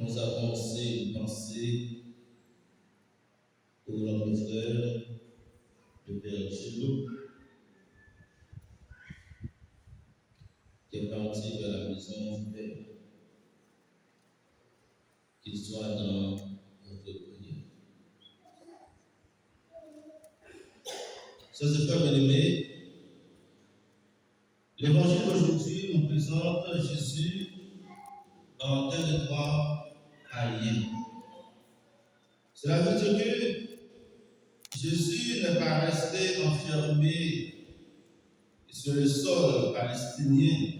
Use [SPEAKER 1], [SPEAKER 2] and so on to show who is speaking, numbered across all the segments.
[SPEAKER 1] nous avons aussi une pensée pour notre frère, le Père Chilou, qui est parti vers la maison du Père. Qu'il soit dans votre prière. Chers frères bien-aimés, l'évangile d'aujourd'hui nous présente Jésus en territoire païen. Cela veut dire que Jésus n'est pas resté enfermé sur le sol palestinien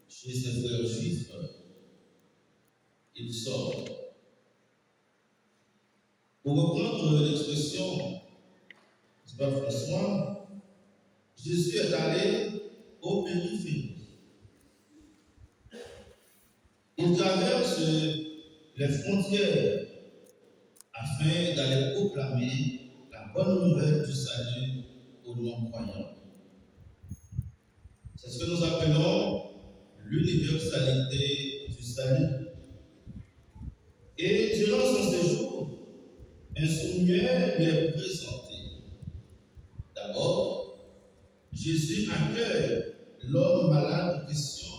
[SPEAKER 1] chez ses frères juifs. Il sort. Pour reprendre l'expression du pape François, Jésus est allé aux périphéries. Il traverse les frontières afin d'aller proclamer la bonne nouvelle du salut aux non-croyants. C'est ce que nous appelons l'universalité du salut. Et durant son séjour, un souvenir lui est présenté. D'abord, Jésus accueille l'homme malade en question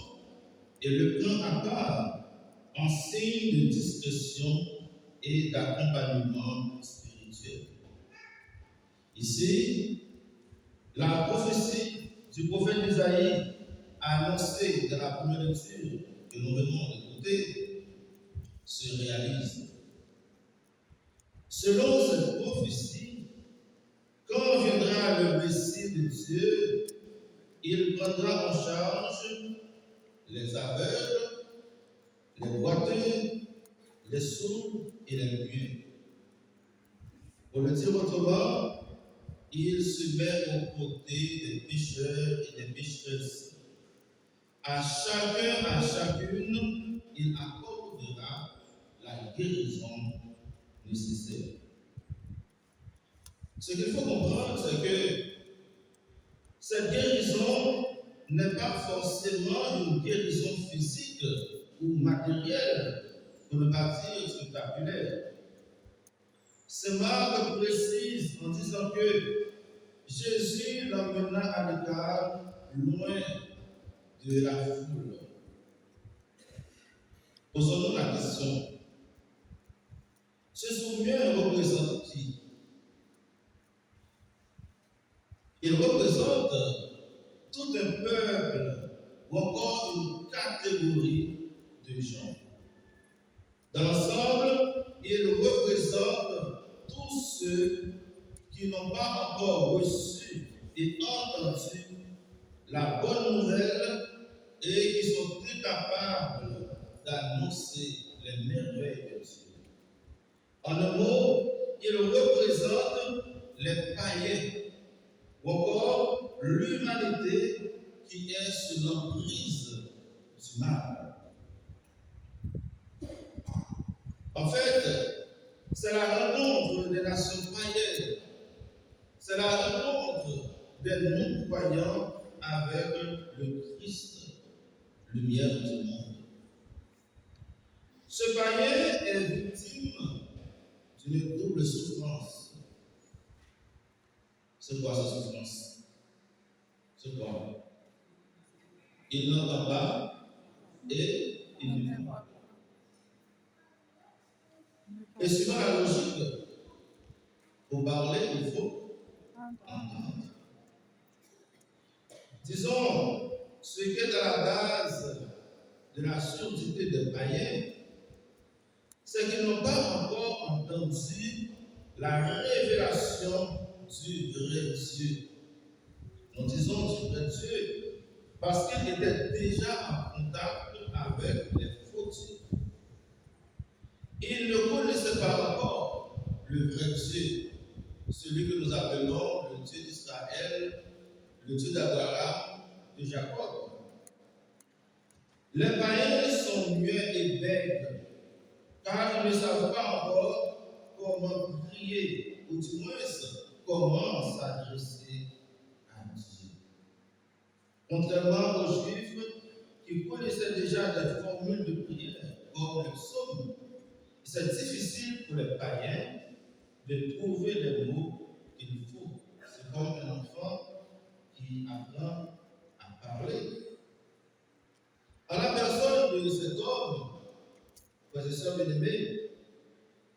[SPEAKER 1] et le prend à part en signe de discrétion et d'accompagnement spirituel. Ici, la prophétie du prophète Isaïe annoncée dans la première lecture que nous venons d'écouter se réalise. Selon cette prophétie, quand viendra le Messie de Dieu, il prendra en charge les aveugles, les boiteux, les sourds et les muets. Pour le dire autrement, il se met aux côtés des pécheurs et des pécheuses. À chacun, à chacune, il accordera la guérison nécessaire. Ce qu'il faut comprendre, c'est que cette guérison n'est pas forcément une guérison physique ou matérielle, pour ne pas dire spectaculaire. C'est Marc précise en disant que Jésus l'emmena à l'écart, loin de la foule. Posons-nous la question. Ce souvenir représente qui? Il représente tout un peuple ou encore une catégorie de gens. Dans l'ensemble, il représente tous ceux qui n'ont pas encore reçu et entendu la bonne nouvelle et qui sont incapables d'annoncer les merveilles de Dieu. En un mot, il représente les païens ou encore l'humanité qui est sous l'emprise du mal. En fait, c'est la rencontre des nations païennes, c'est la rencontre des non-croyants avec le Christ, lumière du monde. Ce païen est victime d'une double souffrance. C'est quoi cette souffrance? C'est quoi? Il n'entend pas et il ne voit pas. Et suivant la logique, pour parler, il faut entendre. Disons, ce qui est à la base de la surdité des païens, c'est qu'ils n'ont pas encore entendu la révélation du vrai Dieu. Nous disons du vrai Dieu parce qu'ils étaient déjà en contact avec les faux dieux. Ils ne connaissaient pas encore le vrai Dieu, celui que nous appelons le Dieu d'Israël, le Dieu d'Abraham, de Jacob. Les païens sont muets et bègues, car ils ne savent pas encore comment prier, ou du moins comment s'adresser à Dieu. Contrairement aux Juifs qui qui connaissaient déjà des formules de prière, comme le psaume, c'est difficile pour les païens de trouver les mots qu'il faut. C'est comme un enfant qui apprend à parler. À la personne de cet homme, frères et sœurs bien-aimés,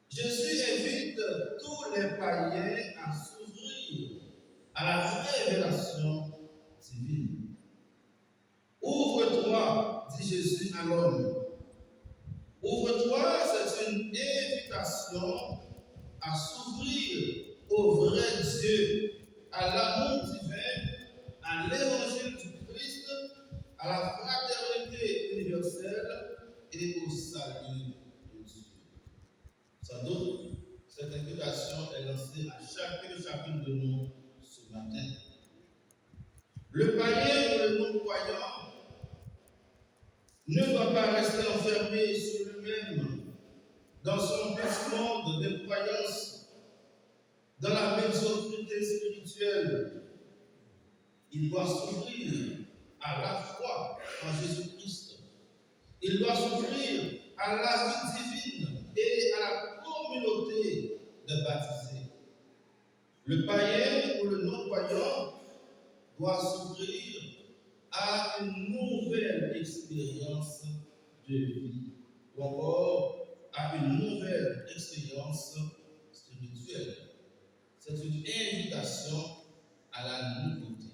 [SPEAKER 1] Jésus invite tous les païens à s'ouvrir à la révélation divine. Ouvre-toi, dit Jésus à l'homme. Ouvre-toi, c'est une invitation à s'ouvrir au vrai Dieu, à l'amour divin, à l'évangile du Christ, à la fraternité universelle et au salut de Dieu. Sans doute, cette invitation est lancée à chacun et chacune de nous ce matin. Le païen ou le non-croyant ne doit pas rester enfermé sur lui-même, dans son petit monde de croyances, dans la médiocrité spirituelle. Il doit s'ouvrir à la foi en Jésus-Christ. Il doit s'ouvrir à la vie divine et à la communauté des baptisés. Le païen ou le non-croyant doit s'ouvrir à une nouvelle expérience de vie, ou encore à une nouvelle expérience spirituelle. C'est une invitation à la nouveauté.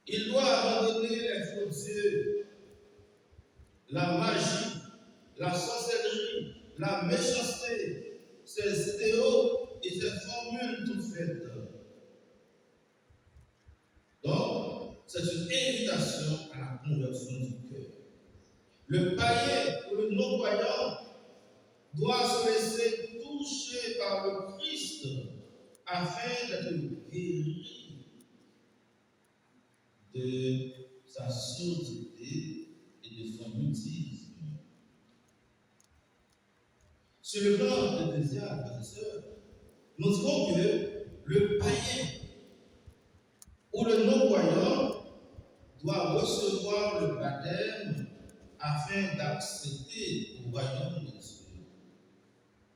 [SPEAKER 1] Il doit abandonner les faux dieux, la magie, la sorcellerie, la méchanceté, ces idéaux et ces formules toutes faites. Donc, c'est une invitation à la conversion du cœur. Le païen ou le non-croyant doit se laisser toucher par le Christ afin d'être guéri de sa surdité et de son mutisme. Sur le plan de désir, frères et sœurs, nous dirons que le païen ou le non-croyant doit recevoir le baptême afin d'accéder au royaume de Dieu.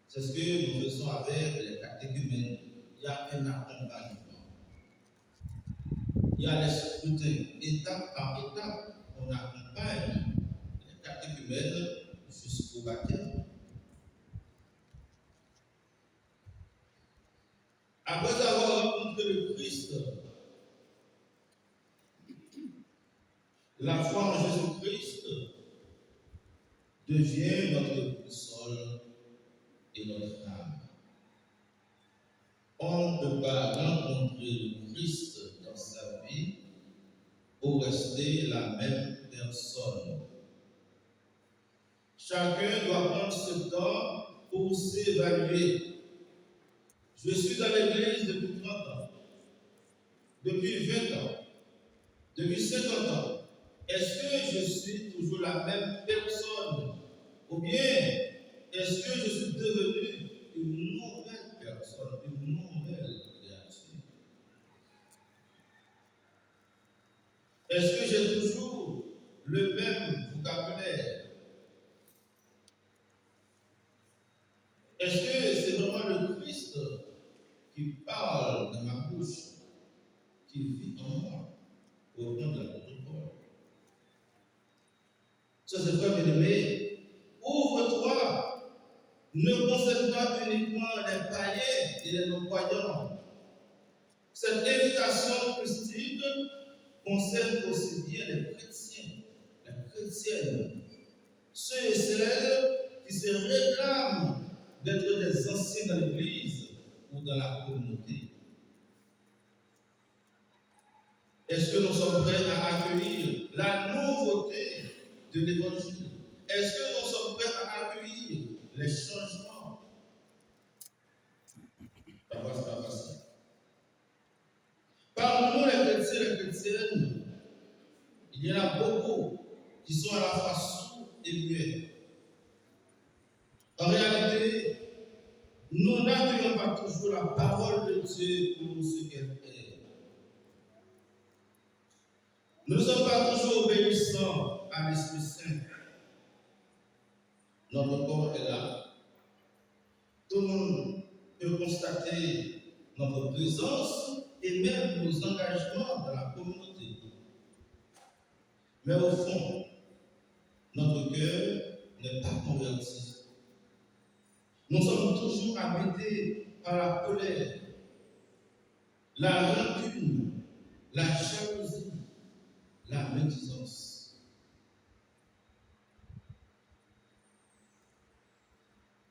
[SPEAKER 1] C'est ce que nous faisons avec les catéchumènes. Il y a un accompagnement. Il y a les scrutins, étape par étape. On accompagne les catéchumènes jusqu'au baptême. Après avoir rencontré le Christ, la foi en Jésus-Christ devient notre boussole et notre âme. On ne peut pas rencontrer le Christ dans sa vie pour rester la même personne. Chacun doit prendre ce temps pour s'évaluer. Je suis dans l'église depuis 30 ans, depuis 20 ans, depuis 50 ans. Est-ce que je suis toujours la même personne? Ou bien, est-ce que je suis devenu une nouvelle personne, une nouvelle créature? Est-ce que j'ai toujours le même vocabulaire? Est-ce que c'est vraiment le Christ qui parle dans ma bouche, qui vit en moi, au nom de l'apôtre Paul? Ça, c'est vrai, bien-aimé. Ouvre-toi. Ne concerne pas uniquement les païens et les non-croyants. Cette invitation christique concerne aussi bien les chrétiens, les chrétiennes, ceux et celles qui se réclament d'être des anciens dans l'Église ou dans la communauté. Est-ce que nous sommes prêts à accueillir la nouveauté de l'Évangile? Est-ce que nous sommes prêts à accueillir les changements? Parfois, ce n'est pas facile. Parmi nous, les chrétiens et les chrétiennes, il y en a beaucoup qui sont à la fois sourds et muets. En réalité, nous n'accueillons pas toujours la parole de Dieu pour ce qu'elle est. Nous ne sommes pas toujours obéissants à l'Esprit Saint. Notre corps est là. Tout le monde peut constater notre présence et même nos engagements dans la communauté. Mais au fond, notre cœur n'est pas converti. Nous sommes toujours habités par la colère, la rancune, la jalousie, la médisance.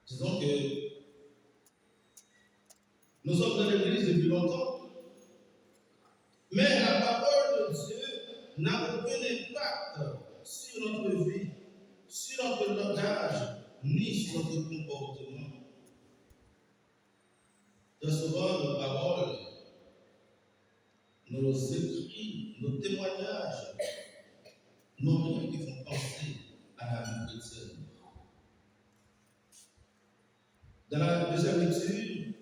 [SPEAKER 1] Disons que nous sommes dans l'église depuis longtemps, mais la parole de Dieu n'a aucun impact sur notre vie, sur notre langage, ni sur notre comportement. Très souvent, nos paroles, nos écrits, nos témoignages n'ont rien qui font penser à la vie chrétienne. Dans la deuxième lecture,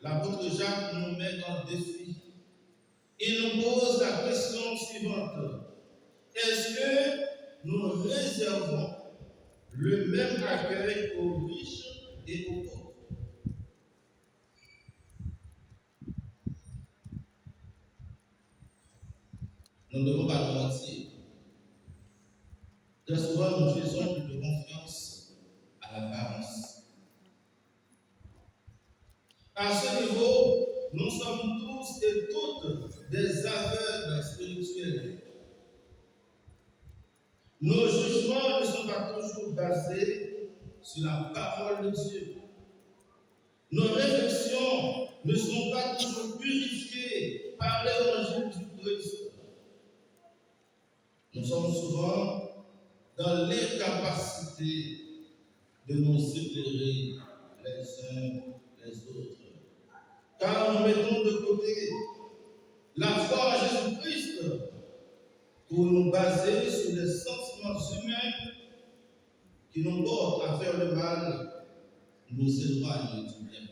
[SPEAKER 1] l'apôtre Jacques nous met en défi. Il nous pose la question suivante. Est-ce que nous réservons le même accueil aux riches et aux pauvres? Nous ne devons pas nous mentir. Très souvent, nous faisons de confiance à l'apparence. À ce niveau, nous sommes tous et toutes des aveugles spirituels. Nos jugements ne sont pas toujours basés sur la parole de Dieu. Nos réflexions ne sont pas toujours purifiées par l'évangile du Christ. Nous sommes souvent dans l'incapacité de nous éclairer les uns les autres. Car nous mettons de côté la foi en Jésus-Christ pour nous baser sur les sentiments humains qui nous portent à faire le mal, nous éloignent du bien.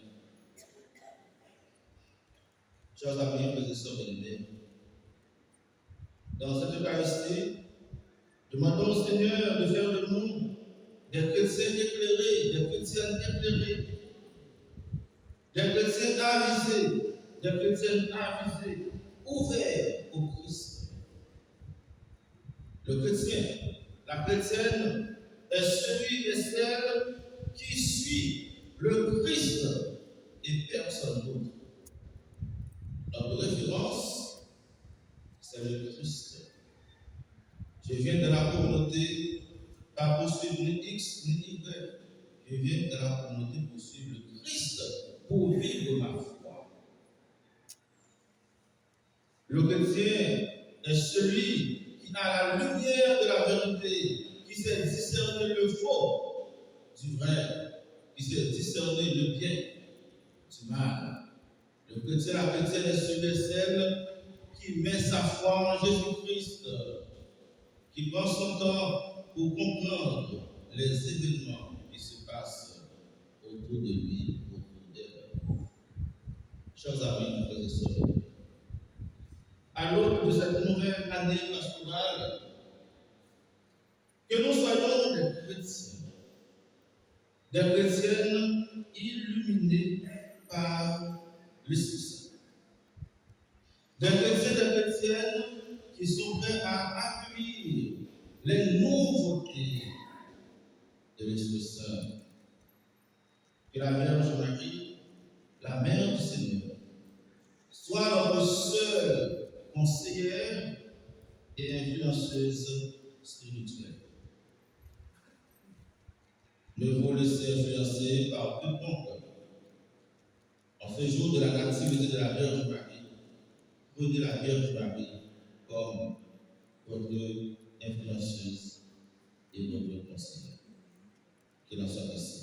[SPEAKER 1] Chers amis, frères et sœurs bien-aimés, dans cette Eucharistie, demandons au Seigneur de faire de nous des chrétiens éclairés, des chrétiennes éclairées, des chrétiens avisés, des chrétiennes avisées, ouverts au Christ. Le chrétien, la chrétienne est celui et celle qui suit le Christ et personne d'autre. Notre référence, c'est le Christ. Je viens de la communauté, pas pour suivre ni X ni Y. Je viens de la communauté pour suivre le Christ, pour vivre ma foi. Le chrétien est celui qui a la lumière de la vérité, qui sait discerner le faux du vrai, qui sait discerner le bien du mal. Le chrétien, la chrétienne est celui et celle qui met sa foi en Jésus-Christ, qui prend son temps pour comprendre les événements qui se passent autour de lui, autour d'elle. Chers amis, frères et sœurs, à l'aube de cette nouvelle année pastorale, que nous soyons des chrétiens, des chrétiennes illuminées par l'Esprit Saint, des chrétiens, des chrétiennes qui sont prêts à accueillir les nouveautés de l'Esprit Saint. Que la Vierge Marie, la Mère du Seigneur, soit notre seule conseillère et influenceuse spirituelle. Ne vous laissez influencer par quiconque. En ce jour de la nativité de la Vierge Marie, prenez la Vierge Marie comme votre influenceuse et votre conseillère. Qu'il en soit ainsi.